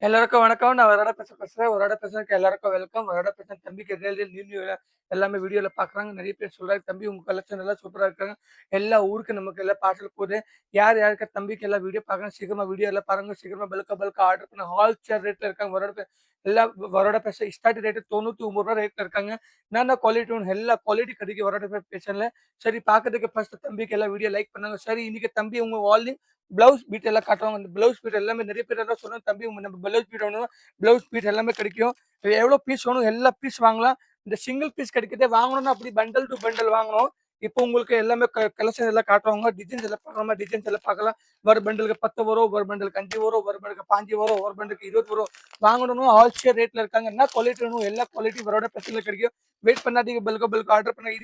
எல்லாருக்கும் வணக்கம். நான் ஒரு இடம் பேசுறேன். ஒரு இடம் பேசுறதுக்கு எல்லாருக்கும் வெல்கம். ஒரு இடம் பேசுறேன் தம்பிக்கு நியூ எல்லாமே வீடியோல பார்க்குறாங்க. நெறைய பேர் சொல்றாங்க, "தம்பி உங்க கலெக்ஷன் எல்லாம் சூப்பரா இருக்காங்க. எல்லா ஊருக்கு நமக்கு எல்லாம் பார்சல் போகுது. யார் யாருக்கு தம்பிக்கு எல்லாம் வீடியோ பார்க்குறாங்க, சீக்கிரமா வீடியோ எல்லாம் பாருங்க. சீக்கிரமா பல்கா ஆர்டர் பண்ணுங்க." ஹோல்சேல் ரேட்ல இருக்காங்க. எல்லாம் வரோட பேச ஸ்டார்ட் ரேட் ரூ. 99 ரேட்ல இருக்காங்க. என்னென்ன குவாலிட்டி வேணும் எல்லா குவாலிட்டி கிடைக்கும் வரோட பேஷன்ல. சரி பார்க்கறதுக்கு ஃபர்ஸ்ட் தம்பிக்கு எல்லாம் வீடியோ லைக் பண்ணுங்க. சரி இன்னைக்கு தம்பி உங்க வால்யூம் ப்ளவுஸ் பீட் எல்லாம் காட்டுவாங்க. அந்த ப்ளவுஸ் பீட் எல்லாமே நெறைய பேர் எல்லாம் சொன்னாங்க, "தம்பி நம்ம ப்ளவுஸ் பீட் வேணும். ப்ளவுஸ் பீட் எல்லாமே கிடைக்கும். எவ்வளோ பீஸ் வேணும் எல்லா பீஸ் வாங்கலாம். இந்த சிங்கிள் பீஸ் கிடைக்குதே வாங்கணும்னா அப்படி பண்டல் டு பண்டல் வாங்கணும்." இப்போ உங்களுக்கு எல்லாமே கலெக்ஷன் எல்லாம் காட்டுவாங்க. டிசைன்ஸ் எல்லாம் பார்க்கலாமா? டிசைன்ஸ் எல்லாம் பார்க்கலாம். ஒரு பண்டலுக்கு 10 வரும், ஒரு பண்டலுக்கு 5 வரும், ஒரு பண்டலுக்கு 5 வரும், ஒரு பண்டலுக்கு 20 வரும். வாங்கணும்னா ஹோல்சேல் ரேட்ல இருக்காங்க. என்ன குவாலிட்டி வேணும் எல்லா குவாலிட்டி வரோட பிரச்சனை கிடைக்கும். வெயிட் பண்ணாதீங்க. பல்கா ஆர்டர் பண்ண.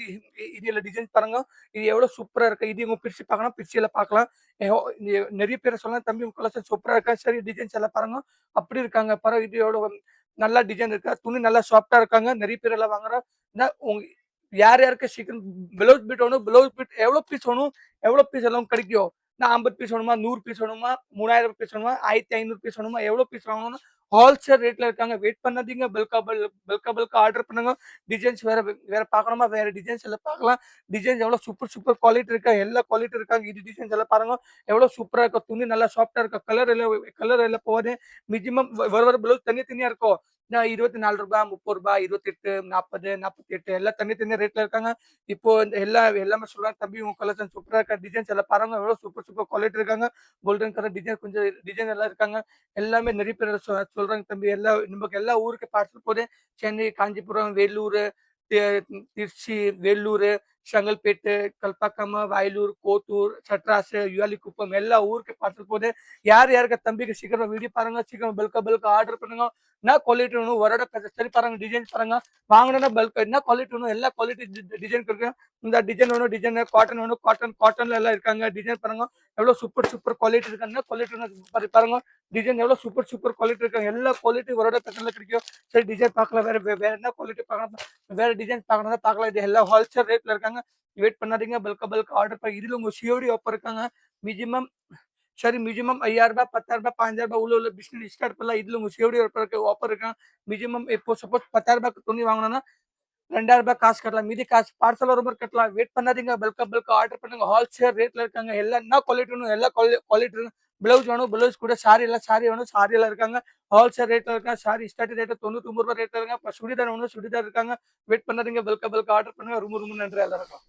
இது டிசைன்ஸ் பாருங்க. இது எவ்வளோ சூப்பரா இருக்கு. இது உங்க பிரிச்சு பார்க்கணும். பிரிச்சு பார்க்கலாம். நெறைய பேர் சொல்லலாம், "தம்பி உங்க கலெக்ஷன் சூப்பரா இருக்கா?" சரி டிசைன்ஸ் எல்லாம் பாருங்க. அப்படி இருக்காங்க. பரவ இது எவ்வளோ நல்லா டிசைன் இருக்கா? துணி நல்லா சாஃப்ட்டா இருக்காங்க. நெறைய பேர் எல்லாம் வாங்குறோம். உங்க யார் யாருக்கு சீக்கிரம் ப்ளவுஸ் பீட் வேணும், ப்ளவுஸ் பீட் எவ்வளோ பீஸ் வேணும், எவ்வளோ பீஸ் எல்லாம் கிடைக்கும். நான் 50 பீஸ் வேணுமா, 100 பீஸ் வேணுமா, 3000 பீஸ் வேணுமா, 1500 பீஸ் வேணுமா, எவ்வளோ பீஸ் வாங்கணும்னு ஹோல்சேல் ரேட்ல இருக்காங்க. வெயிட் பண்ணாதீங்க. பல்கா ஆர்டர் பண்ணுங்க. டிசைன்ஸ் வேற வேற பார்க்கணுமா, வேற டிசைன்ஸ் எல்லாம் பார்க்கலாம். டிசைன்ஸ் எவ்வளோ சூப்பர் சூப்பர் குவாலிட்டி இருக்கா, எல்லா குவாலிட்டி இருக்காங்க. இது டிசைன்ஸ் எல்லாம் பாருங்க. எவ்வளோ சூப்பரா இருக்கும். துணி நல்லா சாஃப்ட்டா இருக்கும். கலர் எல்லாம் போகாது. மினிமம் ஒரு ப்ளவுஸ் தனியா இருக்கும். ரூ. 24, ரூ. 30, 28, 40, 48 எல்லாம் தனியா ரேட்ல இருக்காங்க. இப்போ இந்த எல்லாமே சொல்றாங்க, "தம்பி உங்க கலெக்ஷன் சூப்பரா இருக்கா?" டிசைன்ஸ் எல்லாம் பாருங்க. எவ்வளோ சூப்பர் சூப்பர் குவாலிட்டி இருக்காங்க. கோல்டன் கலர் டிசைன் கொஞ்சம் டிசைன் எல்லாம் இருக்காங்க. எல்லாமே நெறைய பேர் சொல்றாங்க, "தம்பி நமக்கு எல்லா ஊருக்கு பார்சல் போகுது. சென்னை, காஞ்சிபுரம், வேலூர், தி திருச்சி, வேலூர், செங்கல்பேட்டு, கல்பாக்கம், வயலூர், கோத்தூர், சட்ராஸ், யுவாலிக்குப்பம் எல்லா ஊருக்கு பார்சல் போகுது. யார் யாருக்கு தம்பிக்கு சீக்கிரமா வீடியோ பாருங்க. சீக்கிரம் பல்கா ஆர்டர் பண்ணுங்க. என்ன குவாலிட்டி வேணும் வரோட சரி பாருங்க. டிசைன்ஸ் பாருங்க. வாங்கணும்னா என்ன குவாலிட்டி வேணும் எல்லா குவாலிட்டி டிசைன் இருக்கு. இந்த டிசைன் வேணும் டிசைன், காட்டன் வேணும் காட்டன்ல எல்லாம் இருக்காங்க. டிசைன் பாருங்க. எவ்வளோ சூப்பர் சூப்பர் குவாலிட்டி இருக்காங்க. என்ன குவாலிட்டி வேணும் பாருங்க. டிசைன் எவ்வளோ சூப்பர் சூப்பர் குவாலிட்டி இருக்காங்க. எல்லா குவாலிட்டி வரோட கிடைக்கும். சரி டிசைன் பார்க்கலாம். வேற என்ன குவாலிட்டி பார்க்கலாம். வேற டிசைன் பார்க்கணும்னா பார்க்கலாம். இது எல்லாம் ஹோல்சேல் ரேட்ல இருக்காங்க. வெயிட் பண்ணாதீங்க. பல்கா ஆர்டர் பண்ணி இதுல உங்க சிஓடி ஆஃபர் இருக்காங்க. மினிமம் சரி மினிமம் ரூ. 5000, 10,000, ரூ. 5,000 உள்ள பிசினஸ் ஸ்டார்ட் பண்ணலாம். இதுல உங்க சிஓடி ஆஃபர் இருக்காங்க. மினிமம் இப்போ சப்போஸ் ரூ. 10,000 துணி வாங்கணும்னா ரூ. 2000 காசு கட்டலாம். மீதி காசு பார்சல் வரும்போது கட்டலாம். வெயிட் பண்ணாதீங்க. பல்கா ஆர்டர் பண்ணுங்க. ஹோல்சேல் ரேட்ல இருக்காங்க. எல்லாம் என்ன குவாலிட்டி வேணும் எல்லா குவாலிட்டி ப்ளவுஸ் வேணும். ப்ளவுஸ் கூட சாரி வேணும். சாரி எல்லாம் இருக்காங்க. ஹோல்சேல் ரேட்ல இருக்காங்க. சாரி ஸ்டார்ட் ரேட் ரூ. 99 ரேட்ல இருக்காங்க. சுடிதார் வேணும். சுடிதார் இருக்காங்க. வெயிட் பண்ணாதீங்க. பல்கா ஆர்டர் பண்ணுங்க. ரொம்ப ரொம்ப நன்றி எல்லாருக்கும்.